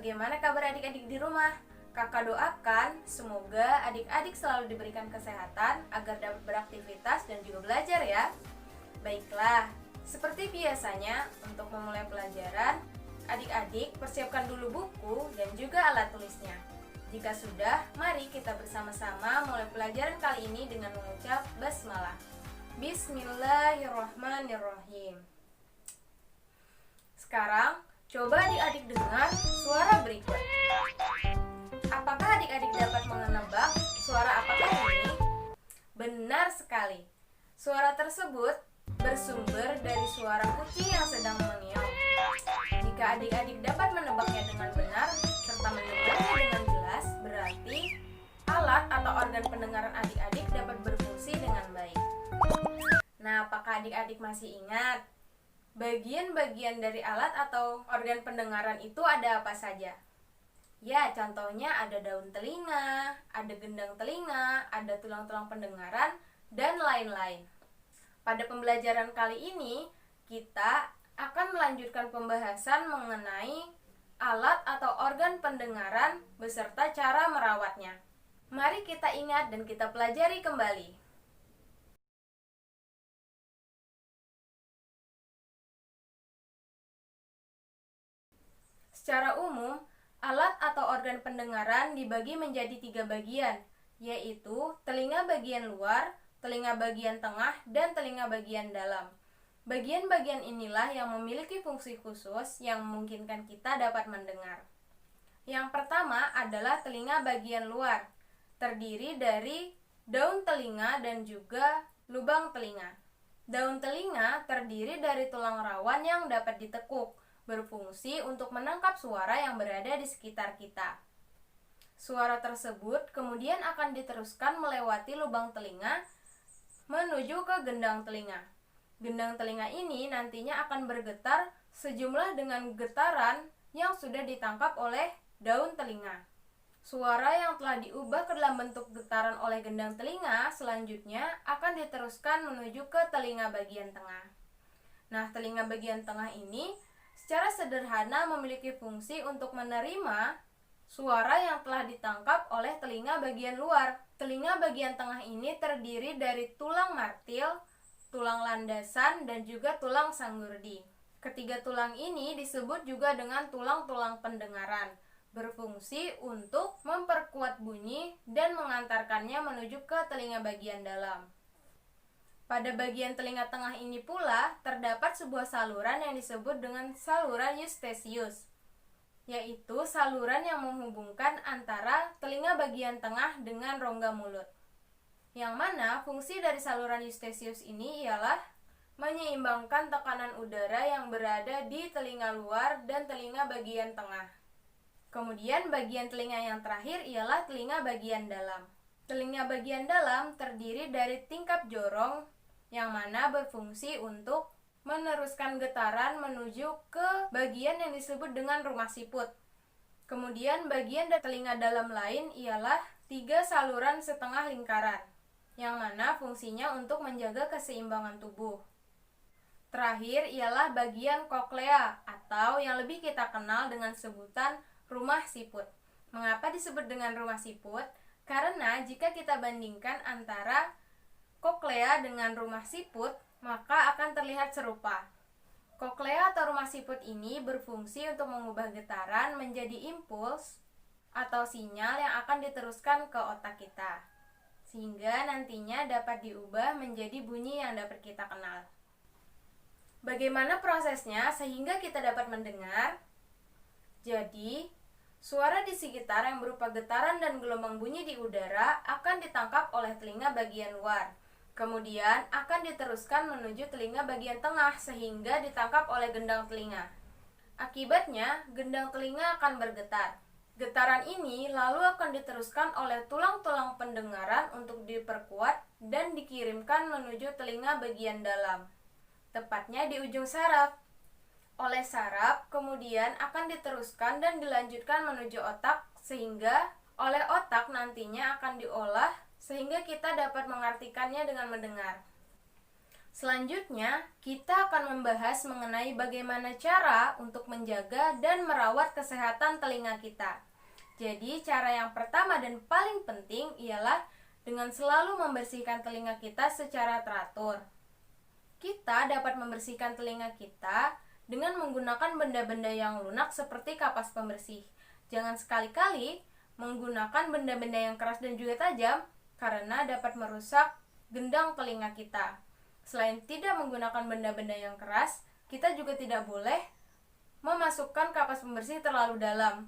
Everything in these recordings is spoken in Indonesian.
bagaimana kabar adik-adik di rumah? Kakak doakan semoga adik-adik selalu diberikan kesehatan agar dapat beraktivitas dan juga belajar ya. Baiklah, seperti biasanya untuk memulai pelajaran, adik-adik persiapkan dulu buku dan juga alat tulisnya. Jika sudah, mari kita bersama-sama mulai pelajaran kali ini dengan mengucap basmalah. Bismillahirrahmanirrahim. Sekarang, coba adik-adik dengar suara berikut. Apakah adik-adik dapat menebak suara apakah ini? Benar sekali. Suara tersebut bersumber dari suara kucing yang sedang mengeong. Jika adik-adik dapat menebaknya dengan benar serta mendengarnya dengan jelas, berarti alat atau organ pendengaran adik-adik dapat berfungsi dengan baik. Nah, apakah adik-adik masih ingat? Bagian-bagian dari alat atau organ pendengaran itu ada apa saja? Ya, contohnya ada daun telinga, ada gendang telinga, ada tulang-tulang pendengaran, dan lain-lain. Pada pembelajaran kali ini, kita akan melanjutkan pembahasan mengenai alat atau organ pendengaran beserta cara merawatnya. Mari kita ingat dan kita pelajari kembali. Secara umum, alat atau organ pendengaran dibagi menjadi 3 bagian, yaitu telinga bagian luar, telinga bagian tengah, dan telinga bagian dalam. Bagian-bagian inilah yang memiliki fungsi khusus yang memungkinkan kita dapat mendengar. Yang pertama adalah telinga bagian luar, terdiri dari daun telinga dan juga lubang telinga. Daun telinga terdiri dari tulang rawan yang dapat ditekuk, berfungsi untuk menangkap suara yang berada di sekitar kita. Suara tersebut kemudian akan diteruskan melewati lubang telinga menuju ke gendang telinga. Gendang telinga ini nantinya akan bergetar sejumlah dengan getaran yang sudah ditangkap oleh daun telinga. Suara yang telah diubah ke dalam bentuk getaran oleh gendang telinga selanjutnya akan diteruskan menuju ke telinga bagian tengah. Nah, telinga bagian tengah ini secara sederhana memiliki fungsi untuk menerima suara yang telah ditangkap oleh telinga bagian luar. Telinga bagian tengah ini terdiri dari tulang martil, tulang landasan, dan juga tulang sanggurdi. Ketiga tulang ini disebut juga dengan tulang-tulang pendengaran, berfungsi untuk memperkuat bunyi dan mengantarkannya menuju ke telinga bagian dalam. Pada bagian telinga tengah ini pula terdapat sebuah saluran yang disebut dengan saluran Eustachius, yaitu saluran yang menghubungkan antara telinga bagian tengah dengan rongga mulut. Yang mana fungsi dari saluran Eustachius ini ialah menyeimbangkan tekanan udara yang berada di telinga luar dan telinga bagian tengah. Kemudian bagian telinga yang terakhir ialah telinga bagian dalam. Telinga bagian dalam terdiri dari tingkap jorong yang mana berfungsi untuk meneruskan getaran menuju ke bagian yang disebut dengan rumah siput. Kemudian bagian dari telinga dalam lain ialah 3 saluran setengah lingkaran, yang mana fungsinya untuk menjaga keseimbangan tubuh. Terakhir ialah bagian koklea atau yang lebih kita kenal dengan sebutan rumah siput. Mengapa disebut dengan rumah siput? Karena jika kita bandingkan antara koklea dengan rumah siput, maka akan terlihat serupa. Koklea atau rumah siput ini berfungsi untuk mengubah getaran menjadi impuls atau sinyal yang akan diteruskan ke otak kita, sehingga nantinya dapat diubah menjadi bunyi yang dapat kita kenal. Bagaimana prosesnya sehingga kita dapat mendengar? Jadi, suara di sekitar yang berupa getaran dan gelombang bunyi di udara akan ditangkap oleh telinga bagian luar. Kemudian akan diteruskan menuju telinga bagian tengah sehingga ditangkap oleh gendang telinga. Akibatnya, gendang telinga akan bergetar. Getaran ini lalu akan diteruskan oleh tulang-tulang pendengaran untuk diperkuat dan dikirimkan menuju telinga bagian dalam, tepatnya di ujung saraf. Oleh saraf, kemudian akan diteruskan dan dilanjutkan menuju otak sehingga oleh otak nantinya akan diolah sehingga kita dapat mengartikannya dengan mendengar. Selanjutnya, kita akan membahas mengenai bagaimana cara untuk menjaga dan merawat kesehatan telinga kita. Jadi, cara yang pertama dan paling penting ialah dengan selalu membersihkan telinga kita secara teratur. Kita dapat membersihkan telinga kita dengan menggunakan benda-benda yang lunak seperti kapas pembersih. Jangan sekali-kali menggunakan benda-benda yang keras dan juga tajam karena dapat merusak gendang telinga kita. Selain tidak menggunakan benda-benda yang keras, kita juga tidak boleh memasukkan kapas pembersih terlalu dalam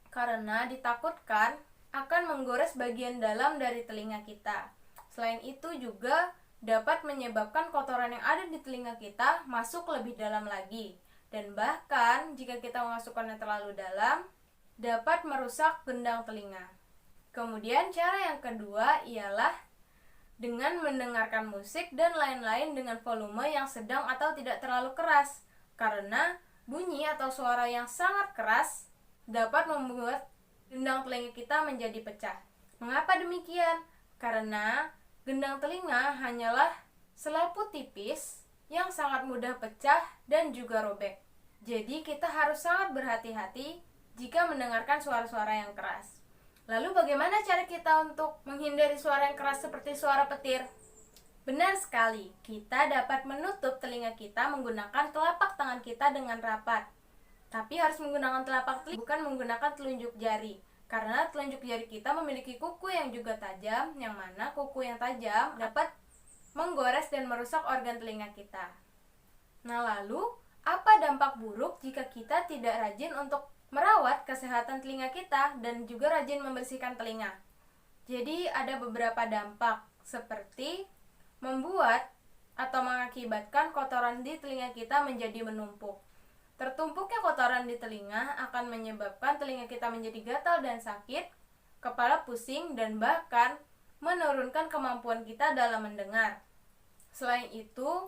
karena ditakutkan akan menggores bagian dalam dari telinga kita. Selain itu juga dapat menyebabkan kotoran yang ada di telinga kita masuk lebih dalam lagi. Dan bahkan jika kita memasukkannya terlalu dalam, dapat merusak gendang telinga. Kemudian cara yang kedua ialah dengan mendengarkan musik dan lain-lain dengan volume yang sedang atau tidak terlalu keras, karena bunyi atau suara yang sangat keras dapat membuat gendang telinga kita menjadi pecah. Mengapa demikian? Karena gendang telinga hanyalah selaput tipis yang sangat mudah pecah dan juga robek. Jadi kita harus sangat berhati-hati jika mendengarkan suara-suara yang keras. Lalu bagaimana cara kita untuk menghindari suara yang keras seperti suara petir? Benar sekali, kita dapat menutup telinga kita menggunakan telapak tangan kita dengan rapat. Tapi harus menggunakan telapak telinga, bukan menggunakan telunjuk jari. Karena telunjuk jari kita memiliki kuku yang juga tajam, yang mana kuku yang tajam dapat menggores dan merusak organ telinga kita. Nah lalu, apa dampak buruk jika kita tidak rajin untuk merawat kesehatan telinga kita dan juga rajin membersihkan telinga? Jadi ada beberapa dampak seperti membuat atau mengakibatkan kotoran di telinga kita menjadi menumpuk. Tertumpuknya kotoran di telinga akan menyebabkan telinga kita menjadi gatal dan sakit, kepala pusing, dan bahkan menurunkan kemampuan kita dalam mendengar. Selain itu,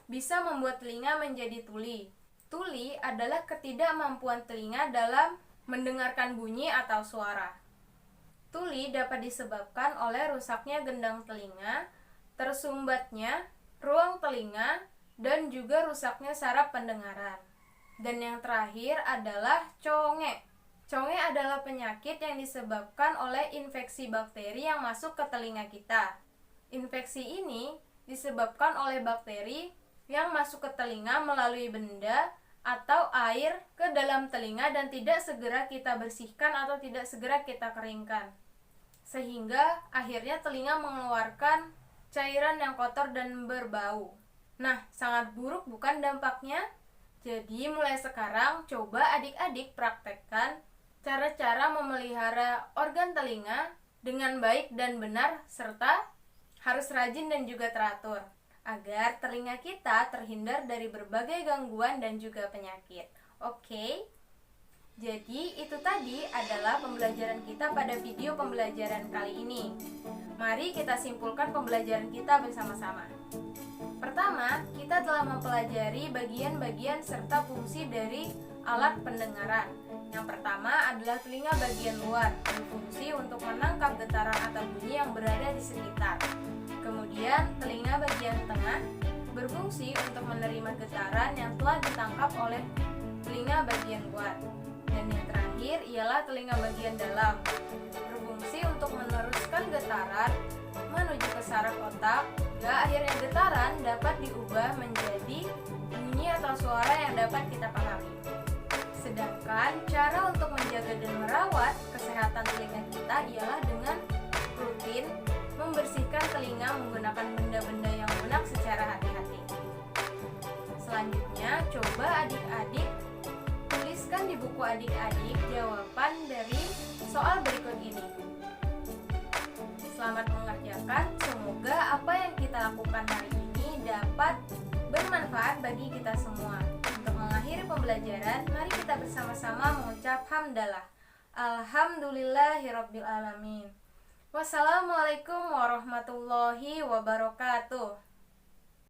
bisa membuat telinga menjadi tuli. Tuli adalah ketidakmampuan telinga dalam mendengarkan bunyi atau suara. Tuli dapat disebabkan oleh rusaknya gendang telinga, tersumbatnya ruang telinga, dan juga rusaknya saraf pendengaran. Dan yang terakhir adalah conge. Conge adalah penyakit yang disebabkan oleh infeksi bakteri yang masuk ke telinga kita. Infeksi ini disebabkan oleh bakteri yang masuk ke telinga melalui benda atau air ke dalam telinga dan tidak segera kita bersihkan atau tidak segera kita keringkan. Sehingga akhirnya telinga mengeluarkan cairan yang kotor dan berbau. Nah, sangat buruk bukan dampaknya? Jadi mulai sekarang coba adik-adik praktekkan cara-cara memelihara organ telinga dengan baik dan benar serta harus rajin dan juga teratur agar telinga kita terhindar dari berbagai gangguan dan juga penyakit. Oke? Jadi itu tadi adalah pembelajaran kita pada video pembelajaran kali ini. Mari kita simpulkan pembelajaran kita bersama-sama. Pertama, kita telah mempelajari bagian-bagian serta fungsi dari alat pendengaran. Yang pertama adalah telinga bagian luar, berfungsi untuk menangkap getaran atau bunyi yang berada di sekitar. Kemudian, telinga bagian tengah berfungsi untuk menerima getaran yang telah ditangkap oleh telinga bagian luar. Dan yang terakhir ialah telinga bagian dalam, berfungsi untuk meneruskan getaran menuju ke saraf otak, hingga akhirnya getaran dapat diubah menjadi bunyi atau suara yang dapat kita pahami. Sedangkan cara untuk menjaga dan merawat kesehatan telinga kita ialah dengan rutin membersihkan telinga menggunakan benda-benda yang lunak secara hati-hati. Selanjutnya, coba adik-adik tuliskan di buku adik-adik jawaban dari soal berikut ini. Selamat mengerjakan, semoga apa yang kita lakukan hari ini dapat bermanfaat bagi kita semua. Untuk mengakhiri pembelajaran, mari kita bersama-sama mengucap hamdalah. Alhamdulillahirabbil alamin. Wassalamualaikum warahmatullahi wabarakatuh.